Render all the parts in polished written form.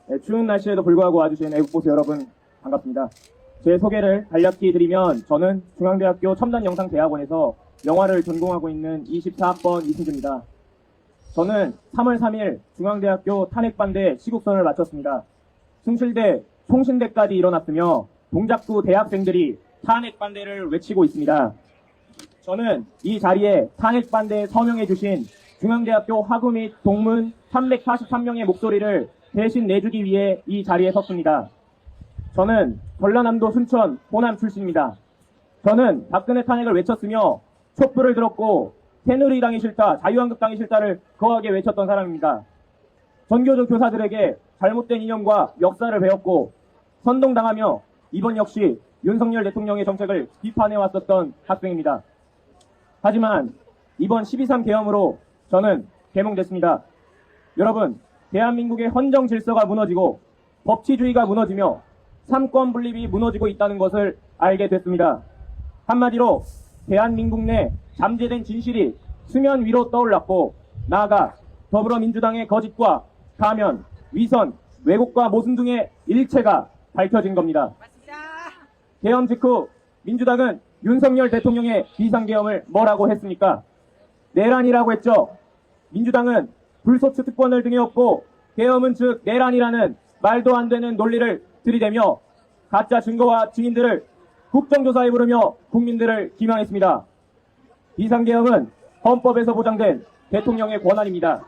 네, 추운 날씨에도 불구하고 와주신 애국보수 여러분 반갑습니다. 제 소개를 간략히 드리면 저는 중앙대학교 첨단영상대학원에서 영화를 전공하고 있는 24학번 이승주입니다. 저는 3월 3일 중앙대학교 탄핵반대 시국선을 마쳤습니다. 숭실대, 송신대까지 일어났으며 동작구 대학생들이 탄핵반대를 외치고 있습니다. 저는 이 자리에 탄핵반대에 서명해주신 중앙대학교 학우 및 동문 343명의 목소리를 대신 내주기 위해 이 자리에 섰습니다. 저는 전라남도 순천 호남 출신입니다. 저는 박근혜 탄핵을 외쳤으며 촛불을 들었고 새누리당이 싫다, 자유한국당이 싫다를 거하게 외쳤던 사람입니다. 전교조 교사들에게 잘못된 이념과 역사를 배웠고 선동당하며 이번 역시 윤석열 대통령의 정책을 비판해왔었던 학생입니다. 하지만 이번 12.3 계엄으로 저는 개몽됐습니다. 여러분, 대한민국의 헌정 질서가 무너지고 법치주의가 무너지며 삼권 분립이 무너지고 있다는 것을 알게 됐습니다. 한마디로 대한민국 내 잠재된 진실이 수면 위로 떠올랐고 나아가 더불어민주당의 거짓과 가면, 위선, 왜곡과 모순 등의 일체가 밝혀진 겁니다. 계엄 직후 민주당은 윤석열 대통령의 비상계엄을 뭐라고 했습니까? 내란이라고 했죠. 민주당은 불소추 특권을 등에 업고 계엄은 즉 내란이라는 말도 안 되는 논리를 들이대며 가짜 증거와 증인들을 국정조사에 부르며 국민들을 기망했습니다. 비상계엄은 헌법에서 보장된 대통령의 권한입니다.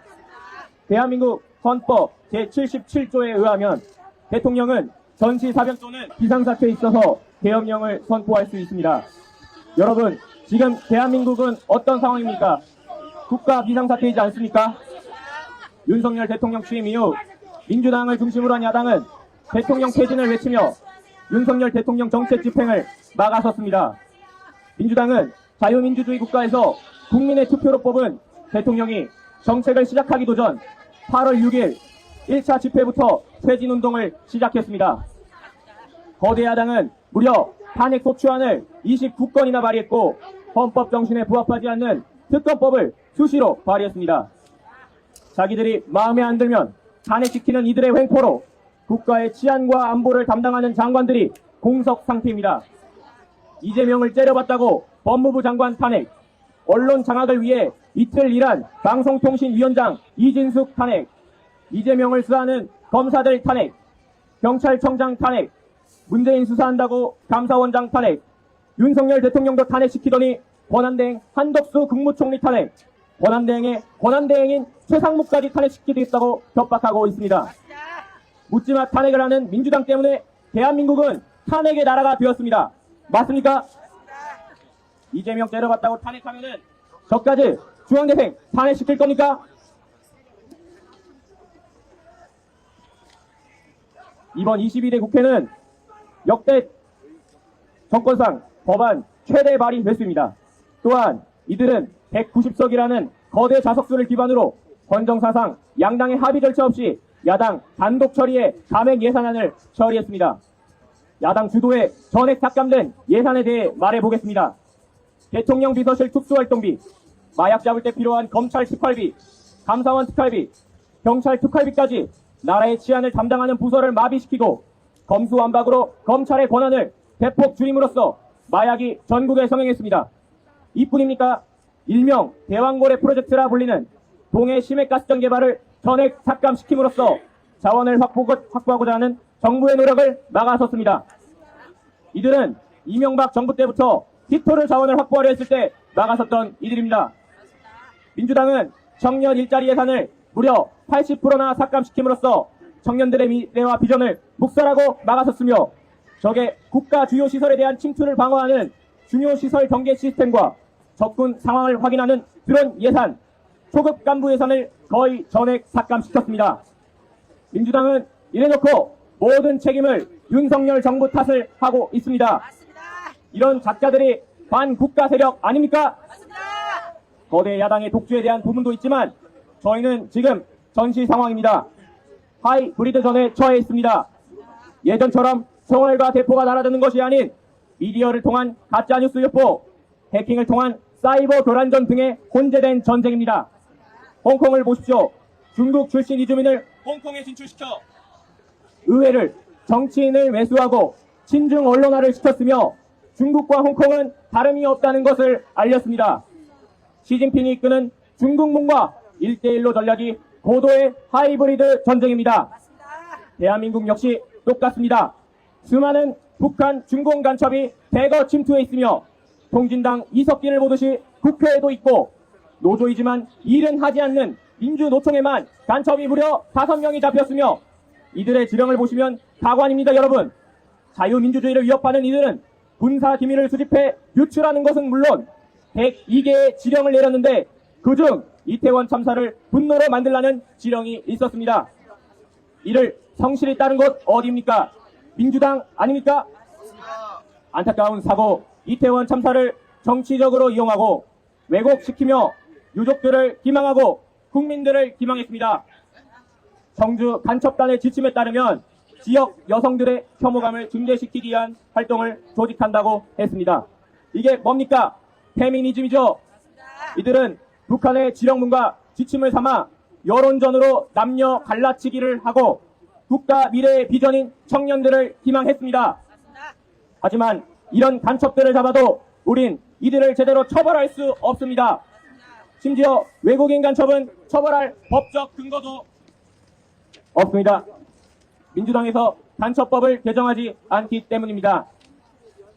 대한민국 헌법 제77조에 의하면 대통령은 전시사변 또는 비상사태에 있어서 계엄령을 선포할 수 있습니다. 여러분, 지금 대한민국은 어떤 상황입니까? 국가 비상사태이지 않습니까? 윤석열 대통령 취임 이후 민주당을 중심으로 한 야당은 대통령 퇴진을 외치며 윤석열 대통령 정책 집행을 막아섰습니다. 민주당은 자유민주주의 국가에서 국민의 투표로 뽑은 대통령이 정책을 시작하기도 전 8월 6일 1차 집회부터 퇴진운동을 시작했습니다. 거대 야당은 무려 탄핵 소추안을 29건이나 발의했고 헌법 정신에 부합하지 않는 특검법을 수시로 발의했습니다. 자기들이 마음에 안 들면 탄핵시키는 이들의 횡포로 국가의 치안과 안보를 담당하는 장관들이 공석 상태입니다. 이재명을 째려봤다고 법무부 장관 탄핵, 언론 장악을 위해 이틀 일한 방송통신위원장 이진숙 탄핵, 이재명을 수사하는 검사들 탄핵, 경찰청장 탄핵, 문재인 수사한다고 감사원장 탄핵, 윤석열 대통령도 탄핵시키더니 권한대행 한덕수 국무총리 탄핵, 권한대행인 최상무까지 탄핵시키겠다고 협박하고 있습니다. 묻지마 탄핵을 하는 민주당 때문에 대한민국은 탄핵의 나라가 되었습니다. 맞습니까? 이재명 째려봤다고 탄핵하면은 저까지 중앙대생 탄핵시킬 겁니까? 이번 22대 국회는 역대 정권상 법안 최대 발의 횟수입니다. 또한 이들은 190석이라는 거대 자석수를 기반으로 헌정사상 양당의 합의 절차 없이 야당 단독 처리에 감액 예산안을 처리했습니다. 야당 주도의 전액 삭감된 예산에 대해 말해보겠습니다. 대통령 비서실 특수활동비, 마약 잡을 때 필요한 검찰 특활비, 감사원 특활비, 경찰 특활비까지 나라의 치안을 담당하는 부서를 마비시키고 검수완박으로 검찰의 권한을 대폭 줄임으로써 마약이 전국에 성행했습니다. 이뿐입니까? 일명 대왕고래 프로젝트라 불리는 동해 심해가스전 개발을 전액 삭감시킴으로써 자원을 확보하고자 하는 정부의 노력을 막아섰습니다. 이들은 이명박 정부 때부터 깃토를 자원을 확보하려 했을 때 막아섰던 이들입니다. 민주당은 청년 일자리 예산을 무려 80%나 삭감시킴으로써 청년들의 미래와 비전을 묵살하고 막아섰으며 적의 국가 주요 시설에 대한 침투를 방어하는 중요 시설 경계 시스템과 적군 상황을 확인하는 드론 예산, 초급 간부 예산을 거의 전액 삭감시켰습니다. 민주당은 이래놓고 모든 책임을 윤석열 정부 탓을 하고 있습니다. 이런 작자들이 반국가 세력 아닙니까? 거대 야당의 독주에 대한 부분도 있지만 저희는 지금 전시 상황입니다. 하이브리드전에 처해 있습니다. 예전처럼 총알과 대포가 날아드는 것이 아닌 미디어를 통한 가짜뉴스 유포, 해킹을 통한 사이버 교란전 등의 혼재된 전쟁입니다. 홍콩을 보십시오. 중국 출신 이주민을 홍콩에 진출시켜 의회를 정치인을 매수하고 친중 언론화를 시켰으며 중국과 홍콩은 다름이 없다는 것을 알렸습니다. 시진핑이 이끄는 중국몽과 1대1로 전략이 고도의 하이브리드 전쟁입니다. 대한민국 역시 똑같습니다. 수많은 북한 중공 간첩이 대거 침투해 있으며 통진당 이석기를 보듯이 국회에도 있고 노조이지만 일은 하지 않는 민주노총에만 간첩이 무려 5명이 잡혔으며 이들의 지령을 보시면 가관입니다. 여러분, 자유민주주의를 위협하는 이들은 군사기밀을 수집해 유출하는 것은 물론 102개의 지령을 내렸는데 그중 이태원 참사를 분노로 만들라는 지령이 있었습니다. 이를 성실히 따른 곳 어디입니까? 민주당 아닙니까? 안타까운 사고, 이태원 참사를 정치적으로 이용하고 왜곡시키며 유족들을 기망하고 국민들을 기망했습니다. 청주 간첩단의 지침에 따르면 지역 여성들의 혐오감을 증대시키기 위한 활동을 조직한다고 했습니다. 이게 뭡니까? 페미니즘이죠. 이들은 북한의 지령문과 지침을 삼아 여론전으로 남녀 갈라치기를 하고 국가 미래의 비전인 청년들을 희망했습니다. 하지만 이런 간첩들을 잡아도 우린 이들을 제대로 처벌할 수 없습니다. 심지어 외국인 간첩은 처벌할 법적 근거도 없습니다. 민주당에서 간첩법을 개정하지 않기 때문입니다.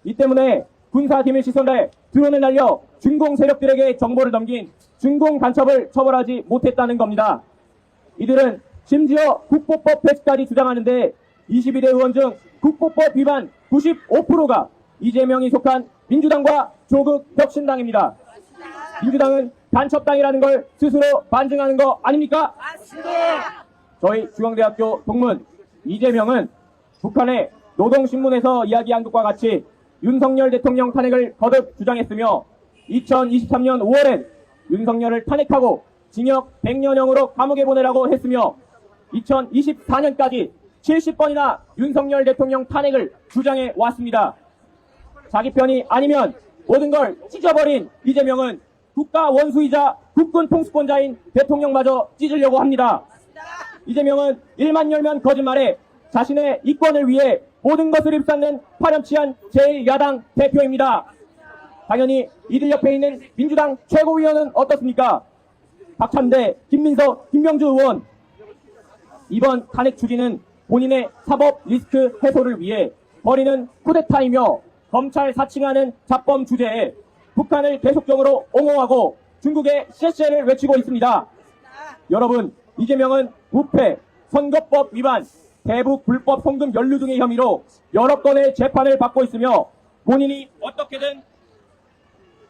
이 때문에 군사기밀시설에 드론을 날려 중공 세력들에게 정보를 넘긴 중공 간첩을 처벌하지 못했다는 겁니다. 이들은 심지어 국보법 폐지까지 주장하는데 22대 의원 중 국보법 위반 95%가 이재명이 속한 민주당과 조국 혁신당입니다. 민주당은 간첩당이라는 걸 스스로 반증하는 거 아닙니까? 맞습니다. 저희 중앙대학교 동문 이재명은 북한의 노동신문에서 이야기한 것과 같이 윤석열 대통령 탄핵을 거듭 주장했으며 2023년 5월엔 윤석열을 탄핵하고 징역 100년형으로 감옥에 보내라고 했으며 2024년까지 70번이나 윤석열 대통령 탄핵을 주장해 왔습니다. 자기 편이 아니면 모든 걸 찢어버린 이재명은 국가 원수이자 국군 통수권자인 대통령마저 찢으려고 합니다. 이재명은 일만 열면 거짓말에 자신의 이권을 위해 모든 것을 입삼는 파렴치한 제1야당 대표입니다. 당연히 이들 옆에 있는 민주당 최고위원은 어떻습니까? 박찬대, 김민석, 김병주 의원. 이번 탄핵 추진은 본인의 사법 리스크 해소를 위해 벌이는 쿠데타이며 검찰 사칭하는 잡범 주제에 북한을 계속적으로 옹호하고 중국의 쎄쎄를 외치고 있습니다. 여러분, 이재명은 부패, 선거법 위반, 대북 불법 송금 연루 등의 혐의로 여러 건의 재판을 받고 있으며 본인이 어떻게든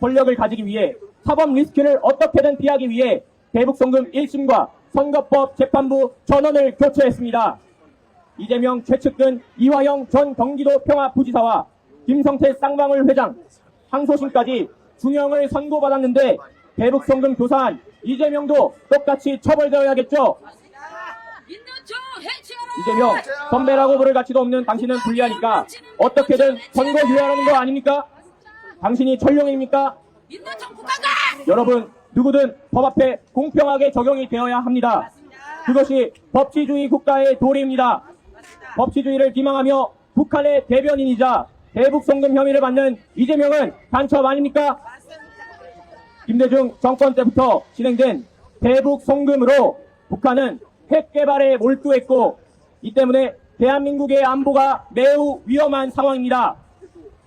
권력을 가지기 위해 사법 리스크를 어떻게든 피하기 위해 대북 송금 1심과 선거법 재판부 전원을 교체했습니다. 이재명 최측근 이화영 전 경기도 평화부지사와 김성태 쌍방울 회장, 항소심까지 중형을 선고받았는데 대북 송금 교사한 이재명도 똑같이 처벌되어야겠죠. 이재명, 선배라고 부를 가치도 없는 당신은 불리하니까 어떻게든 선거 유예하라는 거 아닙니까? 당신이 천룡입니까? 여러분, 누구든 법 앞에 공평하게 적용이 되어야 합니다. 그것이 법치주의 국가의 도리입니다. 법치주의를 기망하며 북한의 대변인이자 대북 송금 혐의를 받는 이재명은 간첩 아닙니까? 김대중 정권 때부터 진행된 대북 송금으로 북한은 핵 개발에 몰두했고 이 때문에 대한민국의 안보가 매우 위험한 상황입니다.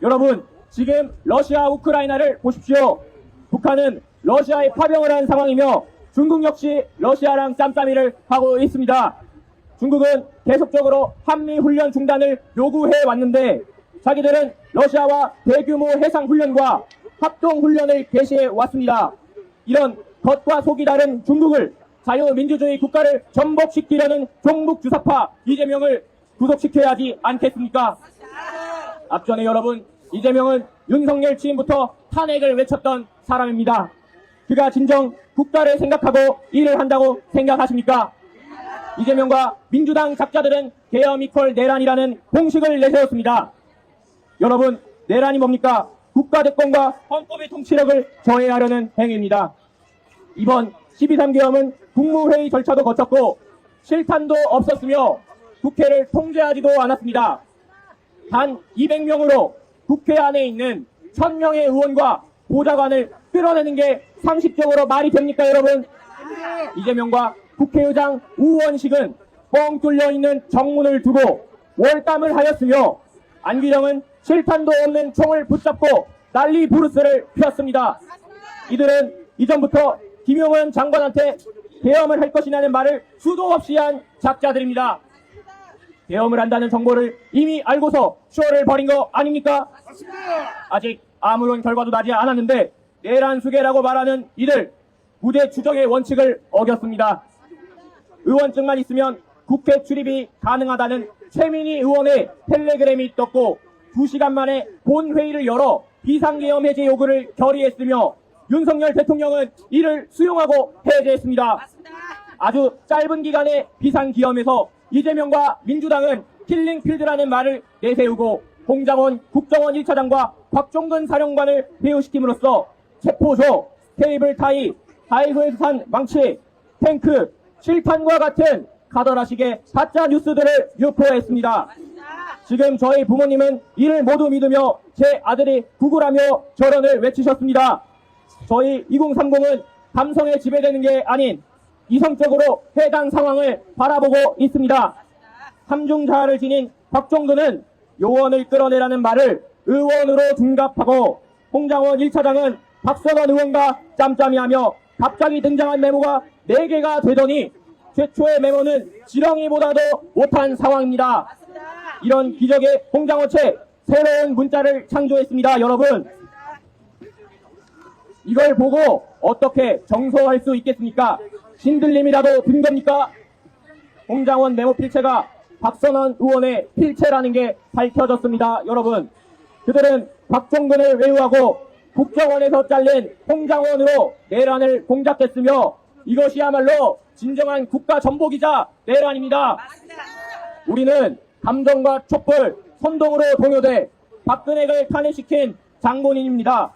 여러분, 지금 러시아 우크라이나를 보십시오. 북한은 러시아에 파병을 한 상황이며 중국 역시 러시아랑 짬짬이를 하고 있습니다. 중국은 계속적으로 한미훈련 중단을 요구해 왔는데 자기들은 러시아와 대규모 해상훈련과 합동훈련을 개시해 왔습니다. 이런 겉과 속이 다른 중국을 자유민주주의 국가를 전복시키려는 종북주사파 이재명을 구속시켜야 하지 않겠습니까? 앞전에 여러분, 이재명은 윤석열 취임부터 탄핵을 외쳤던 사람입니다. 그가 진정 국가를 생각하고 일을 한다고 생각하십니까? 이재명과 민주당 작자들은 계엄 이퀄 내란이라는 공식을 내세웠습니다. 여러분, 내란이 뭡니까? 국가대권과 헌법의 통치력을 저해하려는 행위입니다. 이번 12.3계엄은 국무회의 절차도 거쳤고 실탄도 없었으며 국회를 통제하지도 않았습니다. 단 200명으로 국회 안에 있는 1000명의 의원과 보좌관을 끌어내는 게 상식적으로 말이 됩니까, 여러분? 이재명과 국회의장 우원식은 뻥 뚫려 있는 정문을 두고 월담을 하였으며 안규정은 실탄도 없는 총을 붙잡고 난리 부르스를 피웠습니다. 이들은 이전부터 김용은 장관한테 계엄을 할 것이라는 말을 수도 없이 한 작자들입니다. 계엄을 한다는 정보를 이미 알고서 쇼를 벌인 거 아닙니까? 아직 아무런 결과도 나지 않았는데 내란 수계라고 말하는 이들 무죄 추정의 원칙을 어겼습니다. 의원증만 있으면 국회 출입이 가능하다는 최민희 의원의 텔레그램이 떴고 2시간 만에 본회의를 열어 비상계엄 해제 요구를 결의했으며 윤석열 대통령은 이를 수용하고 해제했습니다. 아주 짧은 기간의 비상기엄에서 이재명과 민주당은 킬링필드라는 말을 내세우고 홍장원 국정원 1차장과 곽종근 사령관을 회유시킴으로써 체포조, 케이블 타이, 다이소에서 산 망치, 탱크, 실탄과 같은 가더라식의 가짜 뉴스들을 유포했습니다. 지금 저희 부모님은 이를 모두 믿으며 제 아들이 구구라며 결혼을 외치셨습니다. 저희 2030은 감성에 지배되는 게 아닌 이성적으로 해당 상황을 바라보고 있습니다. 삼중자아를 지닌 곽종근은 요원을 끌어내라는 말을 의원으로 둔갑하고 홍장원 1차장은 박선원 의원과 짬짬이하며 갑자기 등장한 메모가 4개가 되더니 최초의 메모는 지렁이보다도 못한 상황입니다. 이런 기적의 홍장원체 새로운 문자를 창조했습니다. 여러분, 이걸 보고 어떻게 정서할 수 있겠습니까? 신들림이라도 든 겁니까? 홍장원 메모 필체가 박선원 의원의 필체라는 게 밝혀졌습니다. 여러분, 그들은 곽종근을 외유하고 국정원에서 잘린 홍장원으로 내란을 공작했으며 이것이야말로 진정한 국가 전복이자 내란입니다. 우리는 감정과 촛불, 선동으로 동요돼 박근혜를 탄핵시킨 장본인입니다.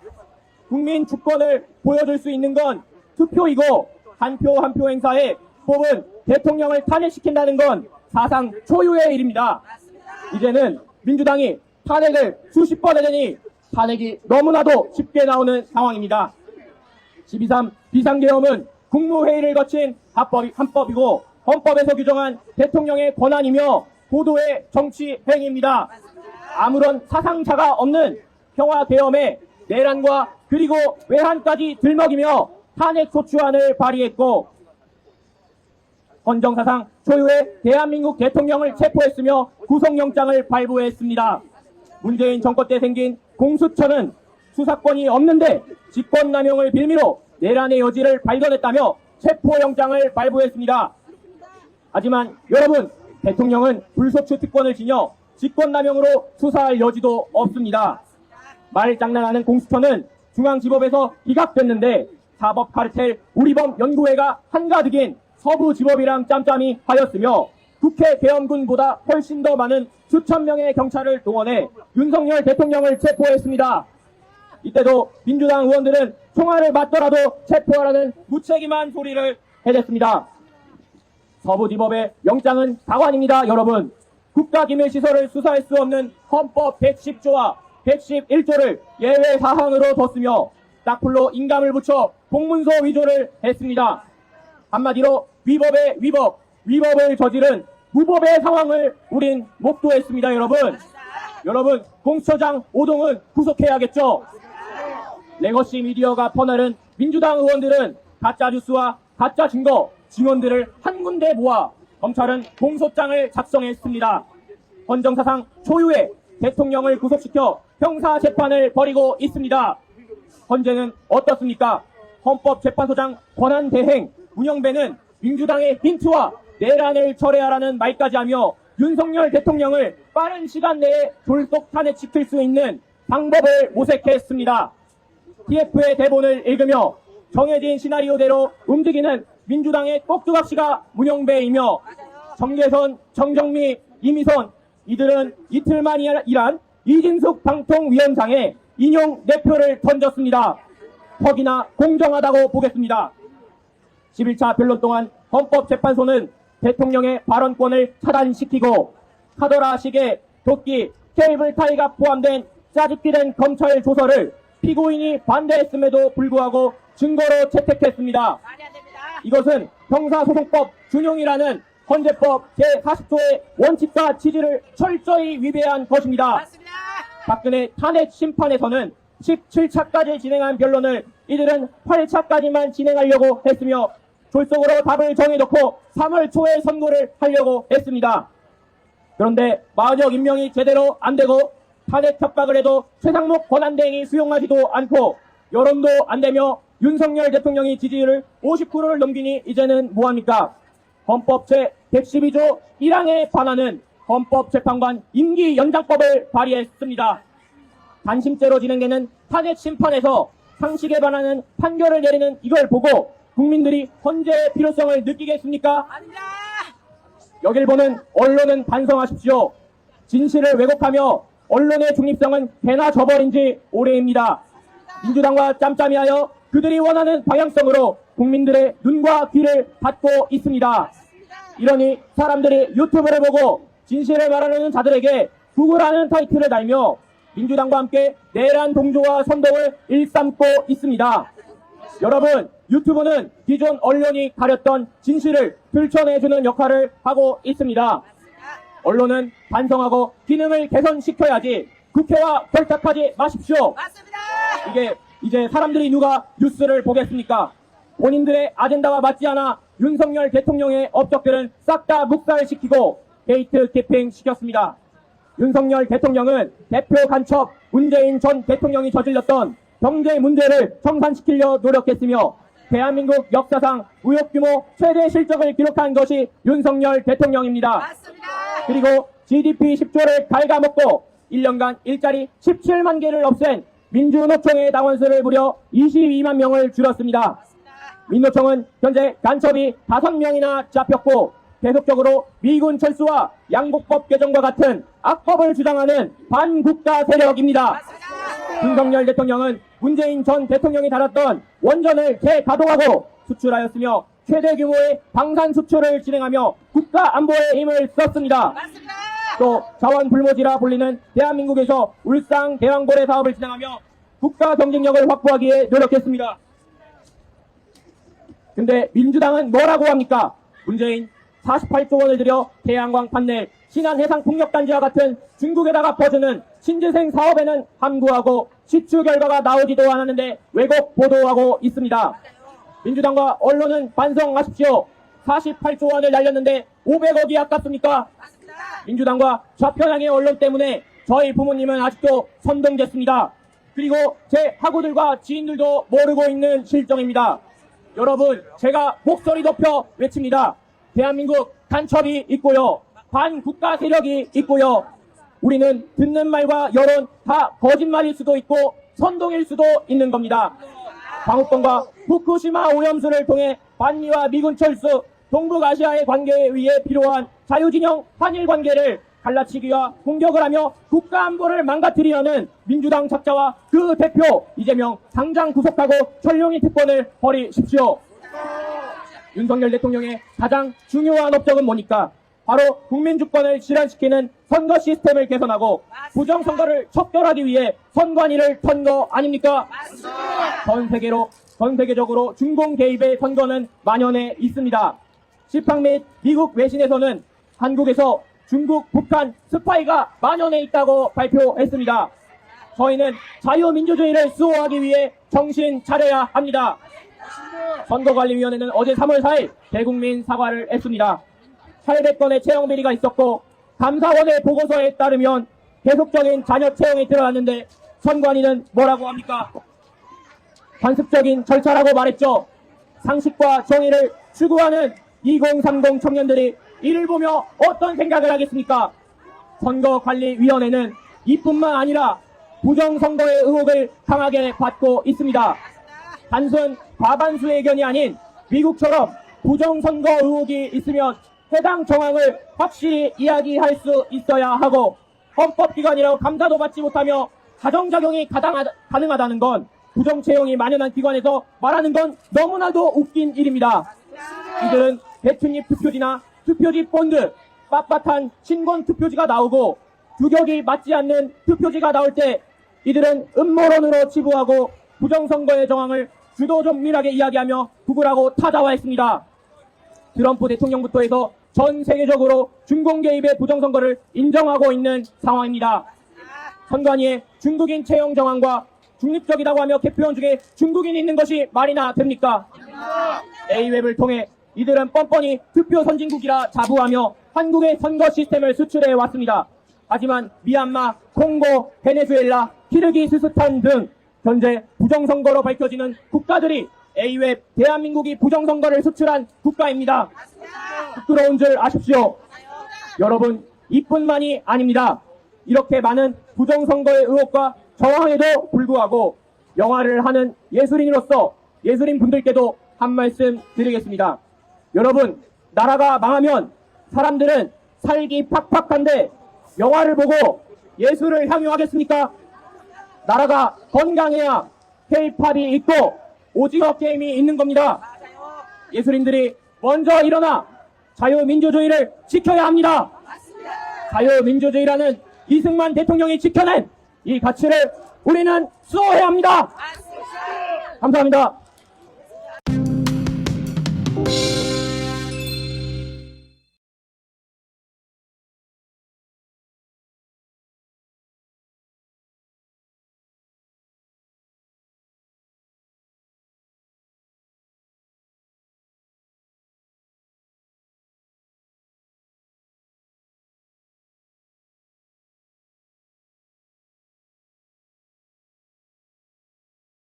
국민 주권을 보여줄 수 있는 건 투표이고 한 표 한 표 행사에 뽑은 대통령을 탄핵시킨다는 건 사상 초유의 일입니다. 이제는 민주당이 탄핵을 수십 번 하려니 탄핵이 너무나도 쉽게 나오는 상황입니다. 12.3 비상계엄은 국무회의를 거친 합법이고 헌법에서 규정한 대통령의 권한이며 고도의 정치 행위입니다. 아무런 사상자가 없는 평화계엄에 내란과 그리고 외환까지 들먹이며 탄핵소추안을 발의했고 헌정사상 초유의 대한민국 대통령을 체포했으며 구속영장을 발부했습니다. 문재인 정권 때 생긴 공수처는 수사권이 없는데 직권남용을 빌미로 내란의 여지를 발견했다며 체포영장을 발부했습니다. 하지만 여러분, 대통령은 불소추 특권을 지녀 직권남용으로 수사할 여지도 없습니다. 말장난하는 공수처는 중앙지법에서 기각됐는데 사법카르텔 우리범 연구회가 한가득인 서부지법이랑 짬짬이 하였으며 국회 계엄군보다 훨씬 더 많은 수천 명의 경찰을 동원해 윤석열 대통령을 체포했습니다. 이때도 민주당 의원들은 총알을 맞더라도 체포하라는 무책임한 소리를 해댔습니다. 서부지법의 영장은 다관입니다. 여러분, 국가기밀시설을 수사할 수 없는 헌법 110조와 111조를 예외 사항으로 뒀으며 딱풀로 인감을 붙여 공문서 위조를 했습니다. 한마디로 위법의 위법, 위법을 저지른 무법의 상황을 우린 목도했습니다. 여러분, 공수처장 오동은 구속해야겠죠. 레거시 미디어가 퍼나른 민주당 의원들은 가짜 뉴스와 가짜 증거, 증언들을 한 군데 모아 검찰은 공소장을 작성했습니다. 헌정사상 초유의 대통령을 구속시켜 형사재판을 벌이고 있습니다. 헌재는 어떻습니까? 헌법재판소장 권한대행 문영배는 민주당의 힌트와 내란을 철회하라는 말까지 하며 윤석열 대통령을 빠른 시간 내에 졸속 탄핵시킬 수 있는 방법을 모색했습니다. TF의 대본을 읽으며 정해진 시나리오대로 움직이는 민주당의 꼭두각시가 문영배이며 정계선, 정정미, 이미선 이들은 이틀만 일한 이진숙 방통위원장에 인용 내표를 던졌습니다. 퍽이나 공정하다고 보겠습니다. 11차 변론 동안 헌법재판소는 대통령의 발언권을 차단시키고 카더라 시계, 도끼, 케이블 타이가 포함된 짜집기된 검찰 조서를 피고인이 반대했음에도 불구하고 증거로 채택했습니다. 이것은 형사소송법 준용이라는 헌재법 제40조의 원칙과 취지를 철저히 위배한 것입니다. 맞습니다. 박근혜 탄핵 심판에서는 17차까지 진행한 변론을 이들은 8차까지만 진행하려고 했으며 졸속으로 답을 정해놓고 3월 초에 선고를 하려고 했습니다. 그런데 마흔역 임명이 제대로 안 되고 탄핵 협박을 해도 최상목 권한대행이 수용하지도 않고 여론도 안 되며 윤석열 대통령이 지지율을 50%를 넘기니 이제는 뭐합니까? 헌법 제112조 1항에 반하는 헌법재판관 임기 연장법을 발의했습니다. 단심죄로 진행되는 탄핵 심판에서 상식에 반하는 판결을 내리는 이걸 보고 국민들이 헌재의 필요성을 느끼겠습니까? 아닙니다. 여길 보는 언론은 반성하십시오. 진실을 왜곡하며 언론의 중립성은 개나 저버린 지 오래입니다. 민주당과 짬짬이하여 그들이 원하는 방향성으로 국민들의 눈과 귀를 닫고 있습니다. 이러니 사람들이 유튜브를 보고 진실을 말하는 자들에게 구구라는 타이틀을 달며 민주당과 함께 내란 동조와 선동을 일삼고 있습니다. 여러분, 유튜브는 기존 언론이 가렸던 진실을 들춰내주는 역할을 하고 있습니다. 언론은 반성하고 기능을 개선시켜야지 국회와 결탁하지 마십시오. 맞습니다. 이제 사람들이 누가 뉴스를 보겠습니까? 본인들의 아젠다와 맞지 않아 윤석열 대통령의 업적들은 싹 다 묵살시키고 게이트 키핑 시켰습니다. 윤석열 대통령은 대표 간첩 문재인 전 대통령이 저질렀던 경제 문제를 청산시키려 노력했으며 대한민국 역사상 무역 규모 최대 실적을 기록한 것이 윤석열 대통령입니다. 맞습니다. 그리고 GDP 10조를 갉아먹고 1년간 일자리 17만 개를 없앤 민주노총의 당원수를 무려 22만 명을 줄였습니다. 민노총은 현재 간첩이 5명이나 잡혔고 계속적으로 미군 철수와 양곡법 개정과 같은 악법을 주장하는 반국가 세력입니다. 윤석열 대통령은 문재인 전 대통령이 달았던 원전을 재가동하고 수출하였으며 최대 규모의 방산 수출을 진행하며 국가 안보에 힘을 썼습니다. 맞습니다. 또 자원불모지라 불리는 대한민국에서 울상 대왕고래 사업을 진행하며 국가 경쟁력을 확보하기에 노력했습니다. 근데 민주당은 뭐라고 합니까? 문재인 48조 원을 들여 태양광 판넬, 신한해상풍력단지와 같은 중국에다가 퍼주는 신재생 사업에는 함구하고 시추 결과가 나오지도 않았는데 왜곡 보도하고 있습니다. 민주당과 언론은 반성하십시오. 48조 원을 날렸는데 500억이 아깝습니까? 맞습니다. 민주당과 좌편향의 언론 때문에 저희 부모님은 아직도 선동됐습니다. 그리고 제 학우들과 지인들도 모르고 있는 실정입니다. 여러분, 제가 목소리 높여 외칩니다. 대한민국 간첩이 있고요. 반국가 세력이 있고요. 우리는 듣는 말과 여론 다 거짓말일 수도 있고 선동일 수도 있는 겁니다. 광우병과 후쿠시마 오염수를 통해 반미와 미군 철수, 동북아시아의 관계에 의해 필요한 자유진영 한일 관계를 갈라치기와 공격을 하며 국가안보를 망가뜨리려는 민주당 작자와 그 대표 이재명 당장 구속하고 철룡이 특권을 버리십시오. 윤석열 대통령의 가장 중요한 업적은 뭐니까? 바로 국민주권을 실현시키는 선거 시스템을 개선하고 부정선거를 척결하기 위해 선관위를 턴 거 아닙니까? 전 세계적으로 중공 개입의 선거는 만연해 있습니다. 시팡 및 미국 외신에서는 한국에서 중국, 북한 스파이가 만연해 있다고 발표했습니다. 저희는 자유민주주의를 수호하기 위해 정신 차려야 합니다. 선거관리위원회는 어제 3월 4일 대국민 사과를 했습니다. 800건의 채용 비리가 있었고 감사원의 보고서에 따르면 계속적인 자녀 채용이 드러났는데 선관위는 뭐라고 합니까? 관습적인 절차라고 말했죠. 상식과 정의를 추구하는 2030 청년들이 이를 보며 어떤 생각을 하겠습니까? 선거관리위원회는 이뿐만 아니라 부정선거의 의혹을 강하게 받고 있습니다. 단순 과반수 의견이 아닌 미국처럼 부정선거 의혹이 있으면 해당 정황을 확실히 이야기할 수 있어야 하고 헌법기관이라고 감사도 받지 못하며 가정작용이 가능하다는 건 부정채용이 만연한 기관에서 말하는 건 너무나도 웃긴 일입니다. 이들은 대충입 투표지나 투표지 본드, 빳빳한 친권 투표지가 나오고 규격이 맞지 않는 투표지가 나올 때 이들은 음모론으로 치부하고 부정선거의 정황을 주도정밀하게 이야기하며 구글하고 타자화했습니다. 트럼프 대통령부터 해서 전 세계적으로 중공 개입의 부정선거를 인정하고 있는 상황입니다. 선관위의 중국인 채용 정황과 중립적이라고 하며 개표원 중에 중국인이 있는 것이 말이나 됩니까? A웹을 통해 이들은 뻔뻔히 투표 선진국이라 자부하며 한국의 선거 시스템을 수출해 왔습니다. 하지만 미얀마, 콩고, 베네수엘라, 키르기스스탄 등 현재 부정선거로 밝혀지는 국가들이 A웹 대한민국이 부정선거를 수출한 국가입니다. 부끄러운 줄 아십시오. 여러분, 이뿐만이 아닙니다. 이렇게 많은 부정선거의 의혹과 저항에도 불구하고 영화를 하는 예술인으로서 예술인 분들께도 한 말씀 드리겠습니다. 여러분, 나라가 망하면 사람들은 살기 팍팍한데 영화를 보고 예술을 향유하겠습니까? 나라가 건강해야 K-팝이 있고 오징어 게임이 있는 겁니다. 예술인들이 먼저 일어나 자유민주주의를 지켜야 합니다. 자유민주주의라는 이승만 대통령이 지켜낸 이 가치를 우리는 수호해야 합니다. 감사합니다.